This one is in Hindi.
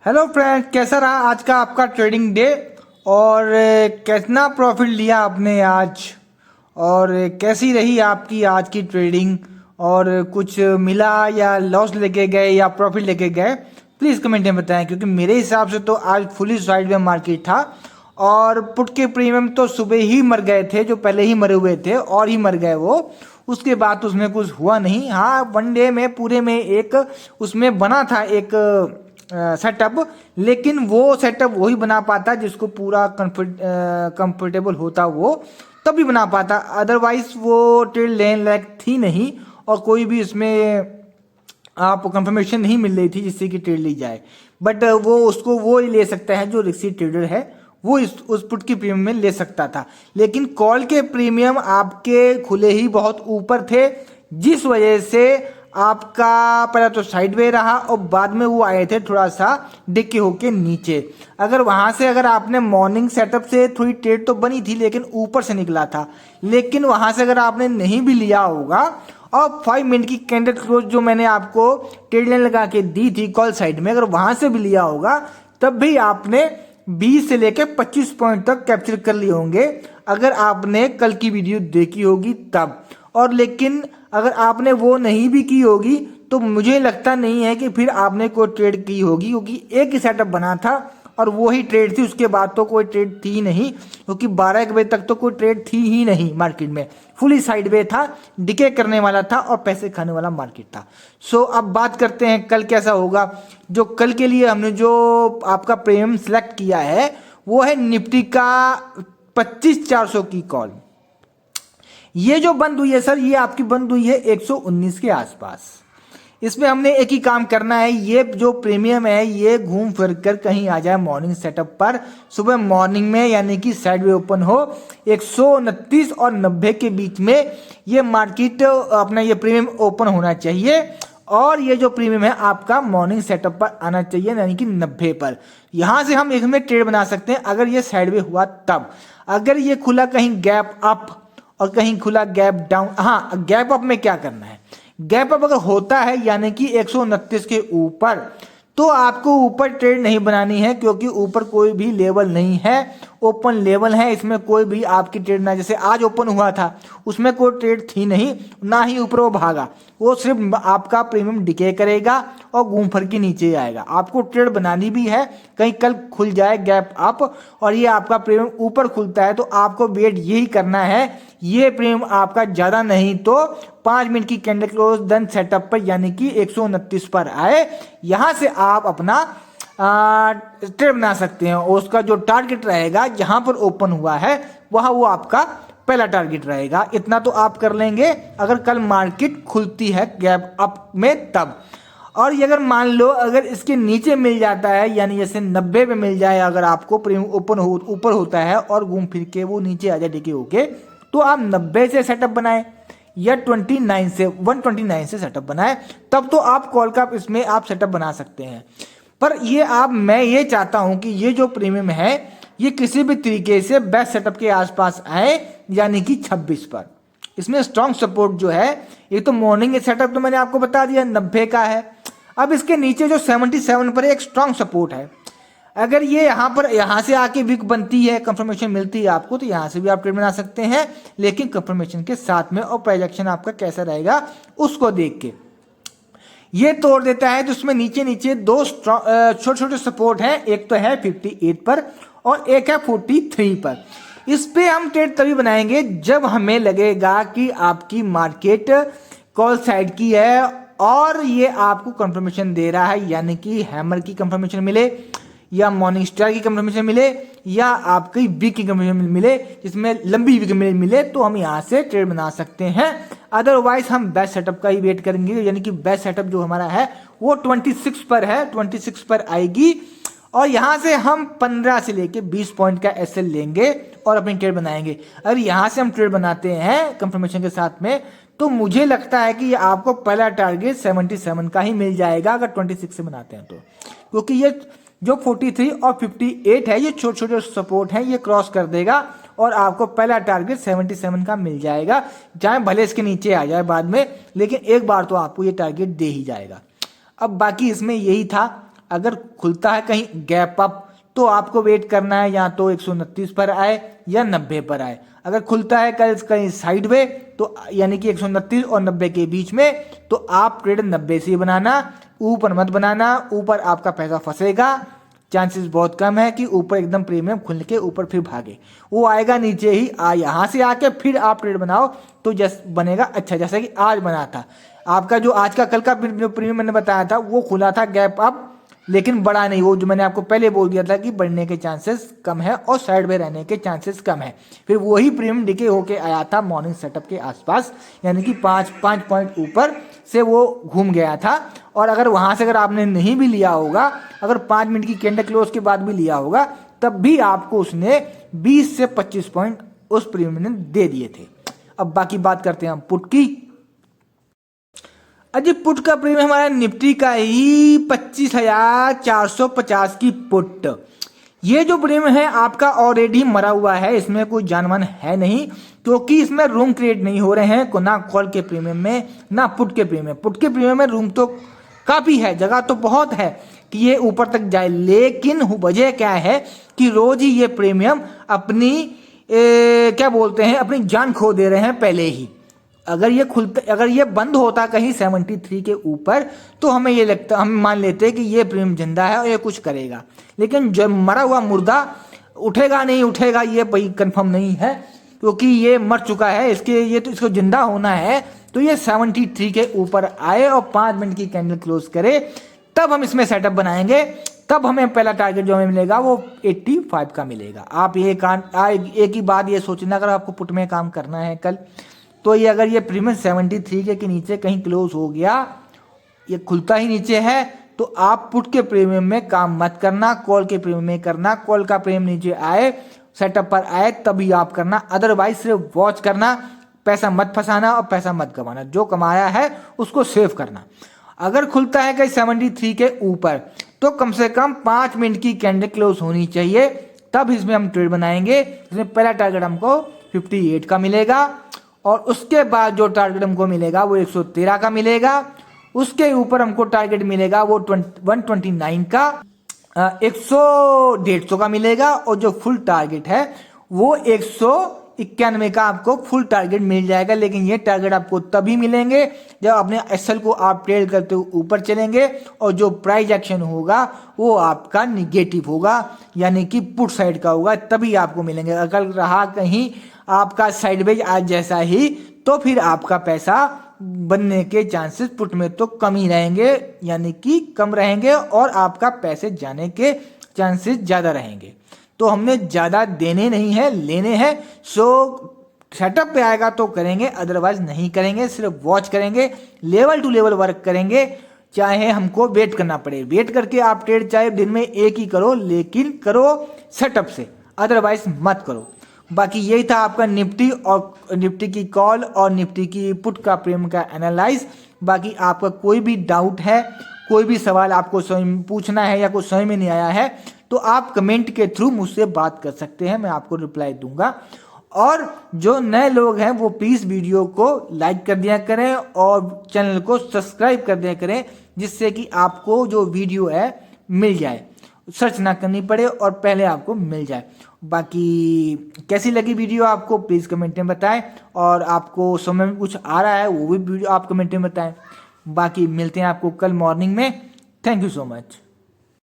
हेलो फ्रेंड्स, कैसा रहा आज का आपका ट्रेडिंग डे और कितना प्रॉफिट लिया आपने आज और कैसी रही आपकी आज की ट्रेडिंग और कुछ मिला या लॉस लेके गए या प्रॉफिट लेके गए, प्लीज़ कमेंट में बताएं। क्योंकि मेरे हिसाब से तो आज फुली साइड में मार्केट था और पुट के प्रीमियम तो सुबह ही मर गए थे, जो पहले ही मरे हुए थे और ही मर गए वो। उसके बाद तो उसमें कुछ हुआ नहीं। हाँ, वन डे में पूरे में एक उसमें बना था एक सेटअप, लेकिन वो सेटअप वही बना पाता जिसको पूरा कंफर्टेबल होता, वो तभी बना पाता। अदरवाइज वो ट्रेड लेने लायक थी नहीं और कोई भी इसमें आप कंफर्मेशन नहीं मिल रही थी जिससे कि ट्रेड ली जाए। बट वो उसको वो ही ले सकता है जो रिस्की ट्रेडर है, वो उस पुट की प्रीमियम में ले सकता था। लेकिन कॉल के प्रीमियम आपके खुले ही बहुत ऊपर थे, जिस वजह से आपका पहले तो साइडवे रहा और बाद में वो आए थे थोड़ा सा डिक्के होके नीचे। अगर वहां से अगर आपने मॉर्निंग सेटअप से थोड़ी ट्रेड तो बनी थी लेकिन ऊपर से निकला था, लेकिन वहां से अगर आपने नहीं भी लिया होगा और 5 मिनट की कैंडल क्लोज जो मैंने आपको ट्रेड लाइन लगा के दी थी कॉल साइड में, अगर वहां से भी लिया होगा तब भी आपने 20 से लेकर 25 पॉइंट तक कैप्चर कर लिए होंगे अगर आपने कल की वीडियो देखी होगी तब। और लेकिन अगर आपने वो नहीं भी की होगी तो मुझे लगता नहीं है कि फिर आपने कोई ट्रेड की होगी, क्योंकि एक ही सेटअप बना था और वो ही ट्रेड थी। उसके बाद तो कोई ट्रेड थी नहीं, क्योंकि 12 बजे तक तो कोई ट्रेड थी ही नहीं मार्केट में। फुली साइडवे था, डिके करने वाला था और पैसे खाने वाला मार्केट था। सो अब बात करते हैं कल कैसा होगा। जो कल के लिए हमने जो आपका प्रीमियम सिलेक्ट किया है वो है निफ्टी का 25,400 की कॉल। ये जो बंद हुई है सर, ये आपकी बंद हुई है 119 के आसपास। इसमें हमने एक ही काम करना है, ये जो प्रीमियम है ये घूम फिर कर कहीं आ जाए मॉर्निंग सेटअप पर। सुबह मॉर्निंग में यानी कि साइडवे ओपन हो 129 और 90 के बीच में ये मार्केट अपना ये प्रीमियम ओपन होना चाहिए और ये जो प्रीमियम है आपका मॉर्निंग सेटअप पर आना चाहिए यानी कि 90 पर। यहां से हम इसमें ट्रेड बना सकते हैं अगर ये साइडवे हुआ तब। अगर ये खुला कहीं गैप अप और कहीं खुला गैप डाउन, हाँ गैप अप में क्या करना है, गैप अप अगर होता है यानी कि 129 के ऊपर तो आपको ऊपर ट्रेड नहीं बनानी है, क्योंकि ऊपर कोई भी लेवल नहीं है, ओपन लेवल है। इसमें कोई भी आपकी ट्रेड ना, जैसे आज ओपन हुआ था उसमें कोई ट्रेड थी नहीं, ना ही ऊपर वो भागा, वो सिर्फ आपका प्रीमियम डिके करेगा और घूम फिर के नीचे आएगा। आपको ट्रेड बनानी भी है, कहीं कल खुल जाए गैप अप और ये आपका प्रीमियम ऊपर खुलता है तो आपको वेट यही करना है, ये प्रीमियम आपका ज़्यादा नहीं तो 5 मिनट की कैंडल क्लोज देन सेटअप पर यानी कि 129 पर आए, यहां से आप अपना ट्रेड बना सकते हैं। और उसका जो टारगेट रहेगा जहां पर ओपन हुआ है वहां वो आपका पहला टारगेट रहेगा। इतना तो आप कर लेंगे अगर कल मार्केट खुलती है गैप अप में तब। और ये अगर मान लो अगर इसके नीचे मिल जाता है यानी जैसे 90 पे मिल जाए, अगर आपको प्रीमियम ओपन ऊपर होता है और घूम फिर के वो नीचे आ जाए डिके होके, तो आप 90 से सेटअप बनाए या 129 से सेटअप बनाए, तब तो आप कॉल का इसमें आप सेटअप बना सकते हैं। पर ये मैं ये चाहता हूं कि ये जो प्रीमियम है ये किसी भी तरीके से बेस्ट सेटअप के आसपास आए यानी कि 26 पर। इसमें स्ट्रॉन्ग सपोर्ट जो है, ये तो मॉर्निंग सेटअप तो मैंने आपको बता दिया 90 का है। अब इसके नीचे जो 77 पर एक स्ट्रॉन्ग सपोर्ट है, अगर ये यहाँ से आके वीक बनती है, कंफर्मेशन मिलती है आपको, तो यहाँ से भी आप ट्रेड बना सकते हैं, लेकिन कंफर्मेशन के साथ में और प्रोजेक्शन आपका कैसा रहेगा उसको देख के। ये तोड़ देता है तो उसमें नीचे नीचे दो छोटे छोटे सपोर्ट हैं, एक तो है 58 पर और एक है 43 पर। इस पे हम ट्रेड तभी बनाएंगे जब हमें लगेगा कि आपकी मार्केट कॉल साइड की है और ये आपको कंफर्मेशन दे रहा है, यानी कि हैमर की कंफर्मेशन मिले या मॉर्निंग स्टार की कंफर्मेशन मिले या आपकी वीक की कंफर्मेशन मिले, जिसमें लंबी वीक मिले, तो हम यहाँ से ट्रेड बना सकते हैं। अदरवाइज हम बेस्ट सेटअप का ही वेट करेंगे, यानी कि बेस्ट सेटअप जो हमारा है वो 26 पर है, 26 पर आएगी और यहाँ से हम 15 से लेके 20 पॉइंट का एसएल लेंगे और अपनी ट्रेड बनाएंगे। अगर यहाँ से हम ट्रेड बनाते हैं कंफर्मेशन के साथ में, तो मुझे लगता है कि आपको पहला टारगेट 77 का ही मिल जाएगा अगर 26 से बनाते हैं तो, क्योंकि ये जो 43 और 58 है ये छोटे छोटे सपोर्ट हैं, ये क्रॉस कर देगा और आपको पहला टारगेट 77 का मिल जाएगा, चाहे भले इसके नीचे आ जाए बाद में, लेकिन एक बार तो आपको ये टारगेट दे ही जाएगा। अब बाकी इसमें यही था अगर खुलता है कहीं गैप अप तो आपको वेट करना है या तो 129 पर आए या 90 पर आए। अगर खुलता है कहीं साइड वे तो यानी कि 129 और 90 के बीच में, तो आप ट्रेड 90 से बनाना, ऊपर मत बनाना। ऊपर आपका पैसा फंसेगा, चांसेस बहुत कम है कि ऊपर एकदम प्रीमियम खुल के ऊपर फिर भागे। वो आएगा नीचे ही यहाँ से आके फिर आप ट्रेड बनाओ तो जैसे बनेगा अच्छा, जैसा कि आज बना था आपका। जो आज का कल का जो प्रीमियम मैंने बताया था वो खुला था गैप अप, लेकिन बड़ा नहीं। वो जो मैंने आपको पहले बोल दिया था कि बढ़ने के चांसेस कम है और साइड में रहने के चांसेस कम है। फिर वही प्रीमियम डिके होके आया था मॉर्निंग सेटअप के आसपास, यानी कि 5 पॉइंट ऊपर से वो घूम गया था। और अगर वहां से अगर आपने नहीं भी लिया होगा, अगर 5 मिनट की कैंडल क्लोज के बाद भी लिया होगा, तब भी आपको उसने 20 से 25 पॉइंट उस प्रीमियम ने दे दिए थे। अब बाकी बात करते हैं हम पुट की। अजी पुट का प्रीमियम हमारा निफ्टी का ही 25,450 की पुट। ये जो प्रीमियम है आपका ऑलरेडी मरा हुआ है, इसमें कोई जानवन है नहीं, क्योंकि इसमें रूम क्रिएट नहीं हो रहे हैं ना कॉल के प्रीमियम में ना पुट के प्रीमियम। पुट के प्रीमियम में रूम तो काफी है, जगह तो बहुत है कि ये ऊपर तक जाए, लेकिन वजह क्या है कि रोज ही ये प्रीमियम अपनी क्या बोलते हैं अपनी जान खो दे रहे हैं पहले ही। अगर ये बंद होता कहीं 73 के ऊपर तो हमें ये लगता, हम मान लेते कि ये प्रीमियम जिंदा है और ये कुछ करेगा, लेकिन जब मरा हुआ मुर्दा उठेगा नहीं उठेगा ये भाई कंफर्म नहीं है, क्योंकि ये मर चुका है। इसको जिंदा होना है तो ये 73 के ऊपर आए और 5 मिनट की कैंडल क्लोज करे, तब हम इसमें सेटअप बनाएंगे। तब हमें पहला टारगेट जो हमें मिलेगा वो 85 का मिलेगा। आप एक ही बात ये सोचना, अगर आपको पुट में काम करना है कल, तो ये अगर ये प्रीमियम 73 के नीचे कहीं क्लोज हो गया, ये खुलता ही नीचे है, तो आप पुट के प्रीमियम में काम मत करना, कॉल के प्रीमियम में करना। कॉल का प्रीमियम नीचे आए, सेटअप पर आए तभी आप करना, अदरवाइज सिर्फ वॉच करना, पैसा मत फंसाना और पैसा मत गंवाना। जो कमाया है उसको सेव करना। अगर खुलता है कहीं 73 के ऊपर तो कम से कम 5 मिनट की कैंडल क्लोज होनी चाहिए, तब इसमें हम ट्रेड बनाएंगे। इसमें पहला टारगेट हमको 58 का मिलेगा और उसके बाद जो टारगेट हमको मिलेगा वो 113 का मिलेगा। उसके ऊपर हमको टारगेट मिलेगा वो 129 का, 100-150 का मिलेगा और जो फुल टारगेट है वो 191 का आपको फुल टारगेट मिल जाएगा। लेकिन ये टारगेट आपको तभी मिलेंगे जब अपने एसएल को आप ट्रेड करते हुए ऊपर चलेंगे और जो प्राइस एक्शन होगा वो आपका निगेटिव होगा, यानी कि पुट साइड का होगा, तभी आपको मिलेंगे। अगर रहा कहीं आपका साइडवेज आज जैसा ही, तो फिर आपका पैसा बनने के चांसेस पुट में तो कम ही रहेंगे, यानी कि कम रहेंगे और आपका पैसे जाने के चांसेस ज़्यादा रहेंगे। तो हमने ज़्यादा देने नहीं है, लेने हैं। सो सेटअप पे आएगा तो करेंगे, अदरवाइज नहीं करेंगे, सिर्फ वॉच करेंगे, लेवल टू लेवल वर्क करेंगे, चाहे हमको वेट करना पड़े। वेट करके आप ट्रेड चाहे दिन में एक ही करो, लेकिन करो सेटअप से, अदरवाइज मत करो। बाकी यही था आपका निफ्टी और निफ्टी की कॉल और निफ्टी की पुट का प्रीमियम का एनालाइज। बाकी आपका कोई भी डाउट है, कोई भी सवाल आपको पूछना है या कुछ समझ में नहीं आया है, तो आप कमेंट के थ्रू मुझसे बात कर सकते हैं, मैं आपको रिप्लाई दूंगा। और जो नए लोग हैं वो प्लीज़ वीडियो को लाइक कर दिया करें और चैनल को सब्सक्राइब कर दिया करें, जिससे कि आपको जो वीडियो है मिल जाए, सर्च ना करनी पड़े और पहले आपको मिल जाए। बाकी कैसी लगी वीडियो आपको प्लीज़ कमेंट में बताएं, और आपको समझ में कुछ आ रहा है वो भी वीडियो आप कमेंट में बताएं। बाकी मिलते हैं आपको कल मॉर्निंग में। Thank you so much.